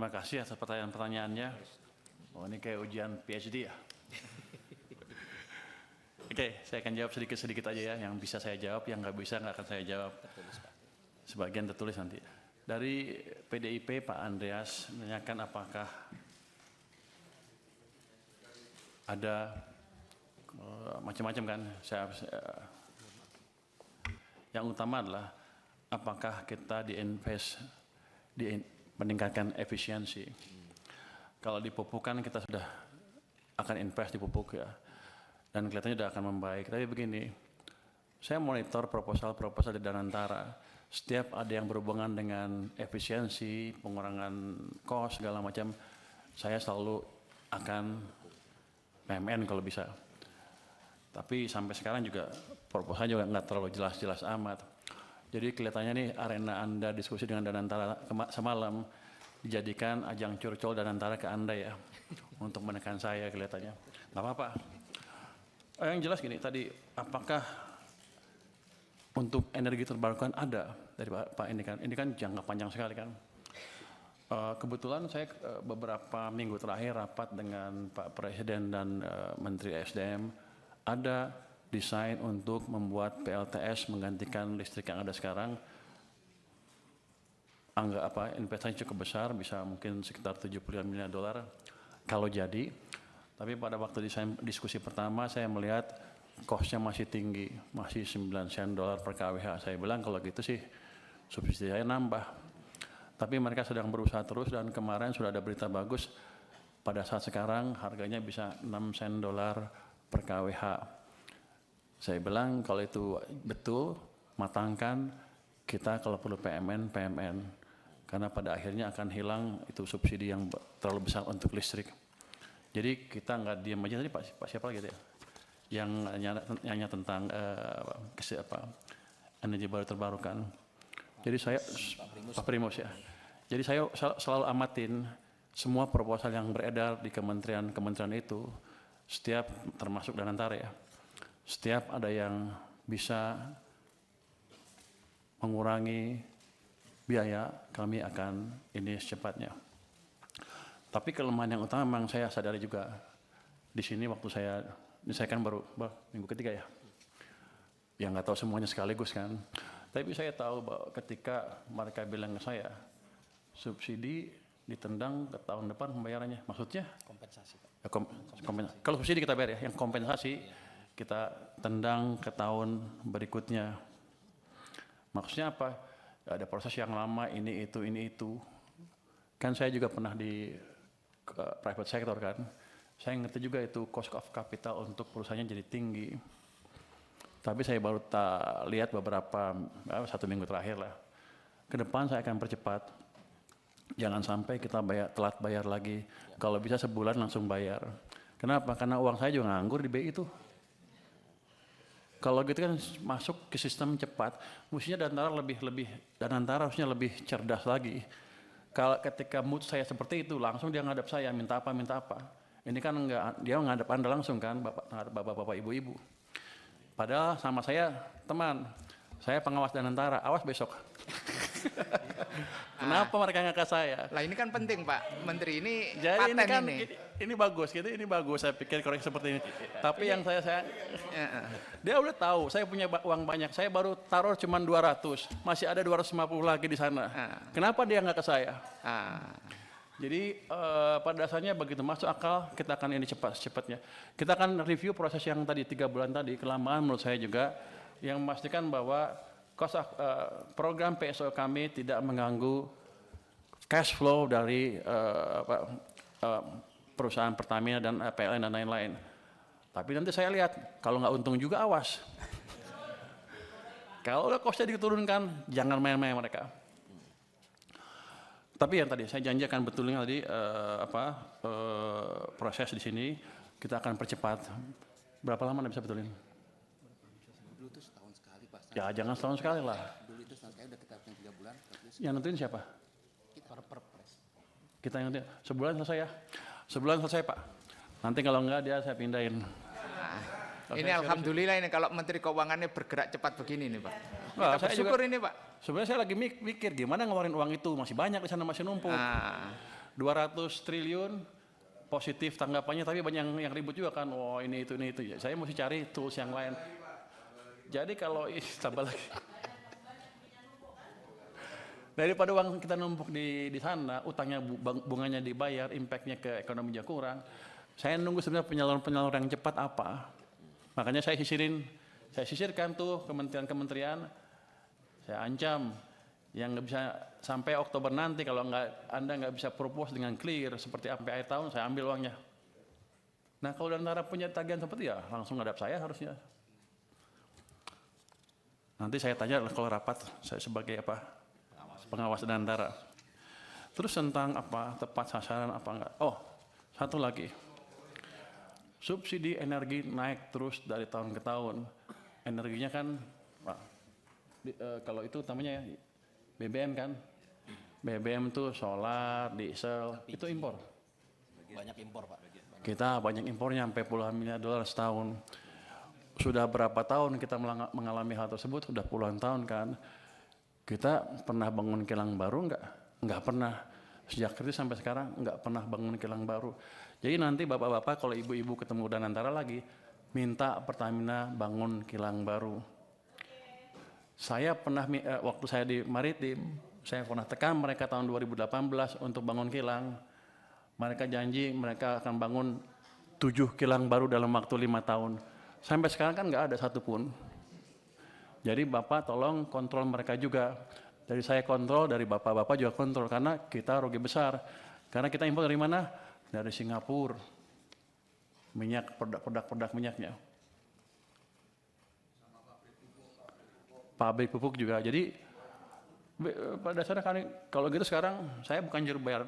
Terima kasih atas pertanyaan-pertanyaannya. Oh, ini kayak ujian PhD ya. Oke, saya akan jawab sedikit-sedikit aja ya. Yang bisa saya jawab, yang nggak bisa nggak akan saya jawab. Sebagian tertulis nanti. Dari PDIP, Pak Andreas menanyakan apakah ada macam-macam kan. Yang utama adalah apakah kita meningkatkan efisiensi. Kalau di pupuk kan kita sudah akan invest di pupuk ya. Dan kelihatannya sudah akan membaik. Tapi begini, saya monitor proposal-proposal di Danantara. Setiap ada yang berhubungan dengan efisiensi, pengurangan cost, segala macam, saya selalu akan PMN kalau bisa. Tapi sampai sekarang juga proposalnya juga nggak terlalu jelas-jelas amat. Jadi kelihatannya nih arena Anda diskusi dengan Danantara semalam dijadikan ajang curcol Danantara ke Anda ya. Untuk menekan saya kelihatannya. Nggak apa-apa. Yang jelas gini tadi, apakah untuk energi terbarukan ada dari Pak ini kan jangka panjang sekali kan. Kebetulan saya beberapa minggu terakhir rapat dengan Pak Presiden dan Menteri SDM, ada desain untuk membuat PLTS menggantikan listrik yang ada sekarang. Investasi cukup besar, bisa mungkin sekitar 75 miliar dolar kalau jadi. Tapi pada waktu diskusi pertama saya melihat cost-nya masih tinggi, masih 9 sen dolar per kWh. Saya bilang kalau gitu sih subsidi saya nambah. Tapi mereka sedang berusaha terus dan kemarin sudah ada berita bagus. Pada saat sekarang harganya bisa 6 sen dolar per kWh. Saya bilang kalau itu betul, matangkan, kita kalau perlu PMN. Karena pada akhirnya akan hilang itu subsidi yang terlalu besar untuk listrik. Jadi kita nggak diam aja. Tadi Pak siapa lagi ya? Yang nanya tentang energi baru terbarukan. Jadi saya Pak Primus ya. Jadi saya selalu amatin semua proposal yang beredar di kementerian itu, setiap termasuk Danantara ya. Setiap ada yang bisa mengurangi biaya, kami akan ini secepatnya. Tapi kelemahan yang utama memang saya sadari juga di sini waktu saya kan baru minggu ketiga ya. Yang nggak tahu semuanya sekaligus kan. Tapi saya tahu bahwa ketika mereka bilang ke saya, subsidi ditendang ke tahun depan pembayarannya. Maksudnya? Kompensasi. Kalau subsidi kita bayar ya, yang kompensasi kita tendang ke tahun berikutnya. Maksudnya apa? Ada proses yang lama, ini itu. Kan saya juga pernah di private sector kan. Saya ngerti juga itu cost of capital untuk perusahaannya jadi tinggi. Tapi saya baru lihat beberapa, 1 minggu terakhir lah. Ke depan saya akan percepat. Jangan sampai kita telat bayar lagi. Kalau bisa sebulan langsung bayar. Kenapa? Karena uang saya juga nganggur di BI itu. Kalau gitu kan masuk ke sistem cepat, mestinya Danantara harusnya lebih cerdas lagi. Kalau ketika mood saya seperti itu, langsung dia ngadap saya, minta apa. Ini kan enggak, dia ngadap Anda langsung kan, bapak-bapak, ibu-ibu. Padahal sama saya, teman, saya pengawas Danantara, awas besok. Kenapa mereka nggak ke saya? Lah ini kan penting Pak Menteri, ini jadi paten ini kan, ini. Ini bagus, saya pikir koreksi seperti ini. Tapi yang saya dia udah tahu, saya punya uang banyak, saya baru taruh cuma 200, masih ada 250 lagi di sana. Kenapa dia nggak ke saya? Jadi pada dasarnya begitu masuk akal, kita akan ini cepatnya. Kita akan review proses yang tadi 3 bulan tadi, kelamaan menurut saya juga, yang memastikan bahwa program PSO kami tidak mengganggu cash flow dari perusahaan Pertamina dan PLN dan lain-lain. Tapi nanti saya lihat, kalau nggak untung juga awas. Kalau udah costnya diturunkan, jangan main-main mereka. Tapi yang tadi saya janji akan betulin tadi proses di sini kita akan percepat. Berapa lama Anda bisa betulin? Dulu itu setahun sekali Pak. Ya jangan setahun sekali lah. Dulu itu setahun sekali udah kita 3 bulan. Yang nentuin siapa? Kita perpres. Kita yang nentuin. Sebulan selesai ya? Sebulan selesai Pak. Nanti kalau enggak dia saya pindahin. Ini alhamdulillah ini kalau Menteri Keuangannya bergerak cepat begini nih Pak. Wah, Kita bersyukur ini Pak. Sebenarnya saya lagi mikir gimana ngeluarin uang itu, masih banyak di sana, masih numpuk. 200 triliun positif tanggapannya, tapi banyak yang ribut juga kan, oh ini itu. Ya, saya mesti cari tools yang lain. Jadi kalau tambah lagi. Daripada uang kita numpuk di sana, utangnya bunganya dibayar, impactnya ke ekonomi juga kurang. Saya nunggu sebenarnya penyaluran yang cepat apa. Makanya saya sisirkan tuh kementerian-kementerian, saya ancam yang nggak bisa sampai Oktober nanti kalau Anda nggak bisa propose dengan clear seperti sampai akhir tahun, saya ambil uangnya. Nah kalau Danantara punya tagihan seperti ya langsung ngadap saya harusnya. Nanti saya tanya kalau rapat saya sebagai apa? Pengawas Danantara. Terus tentang apa tepat sasaran apa enggak? Oh, satu lagi. Subsidi energi naik terus dari tahun ke tahun. Energinya kan, kalau itu namanya BBM kan? BBM tuh solar, diesel, itu impor. Banyak impor, Pak. Kita banyak impornya sampai puluhan miliar dolar setahun. Sudah berapa tahun kita mengalami hal tersebut? Sudah puluhan tahun kan? Kita pernah bangun kilang baru enggak? Enggak pernah. Sejak kritis sampai sekarang enggak pernah bangun kilang baru. Jadi nanti bapak-bapak kalau ibu-ibu ketemu Danantara lagi, minta Pertamina bangun kilang baru. Saya pernah, waktu saya di Maritim, saya pernah tekan mereka tahun 2018 untuk bangun kilang. Mereka janji mereka akan bangun 7 kilang baru dalam waktu 5 tahun. Sampai sekarang kan enggak ada satupun. Jadi Bapak tolong kontrol mereka juga. Dari saya kontrol, dari Bapak-Bapak juga kontrol. Karena kita rugi besar. Karena kita impor dari mana? Dari Singapura. Minyak, produk minyaknya. Pabrik pupuk juga. Jadi pada dasarnya kan, kalau gitu sekarang saya bukan juru bayar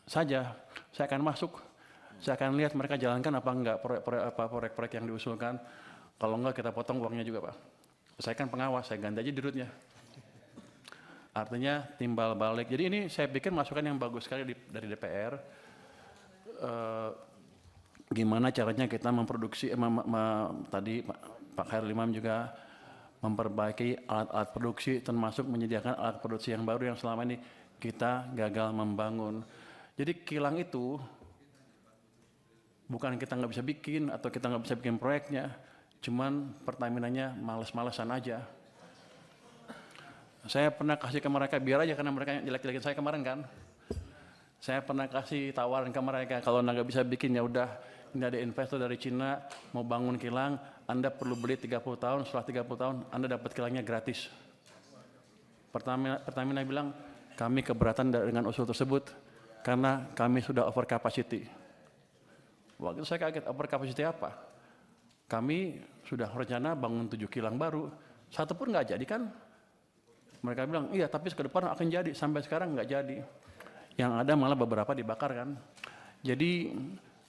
saja. Saya akan masuk. Saya akan lihat mereka jalankan apa enggak proyek-proyek yang diusulkan. Kalau enggak kita potong uangnya juga Pak. Saya kan pengawas, saya ganti aja dirutnya. Artinya timbal balik. Jadi ini saya pikir masukan yang bagus sekali dari DPR. Gimana caranya kita memproduksi, tadi Pak Khairul Imam juga memperbaiki alat-alat produksi, termasuk menyediakan alat produksi yang baru yang selama ini kita gagal membangun. Jadi kilang itu bukan kita nggak bisa bikin atau kita nggak bisa bikin proyeknya, cuman Pertaminanya males-malesan aja. Saya pernah kasih ke mereka, biar aja karena mereka jelek-jelekin saya kemarin kan. Saya pernah kasih tawaran ke mereka, kalau nggak bisa bikin ya udah, ini ada investor dari Cina mau bangun kilang, Anda perlu beli 30 tahun, setelah 30 tahun Anda dapat kilangnya gratis. Pertamina bilang, kami keberatan dengan usul tersebut karena kami sudah over capacity. Waktu itu saya kaget, over capacity apa? Kami sudah rencana bangun 7 kilang baru, satu pun nggak jadi kan? Mereka bilang, iya tapi ke depan akan jadi, sampai sekarang nggak jadi. Yang ada malah beberapa dibakar kan. Jadi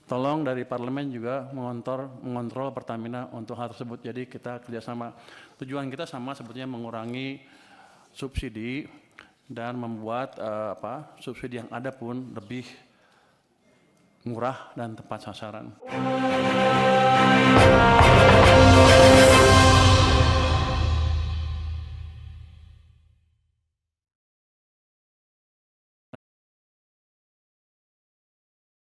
tolong dari parlemen juga mengontrol Pertamina untuk hal tersebut. Jadi kita kerjasama. Tujuan kita sama sebetulnya mengurangi subsidi dan membuat subsidi yang ada pun lebih murah dan tepat sasaran.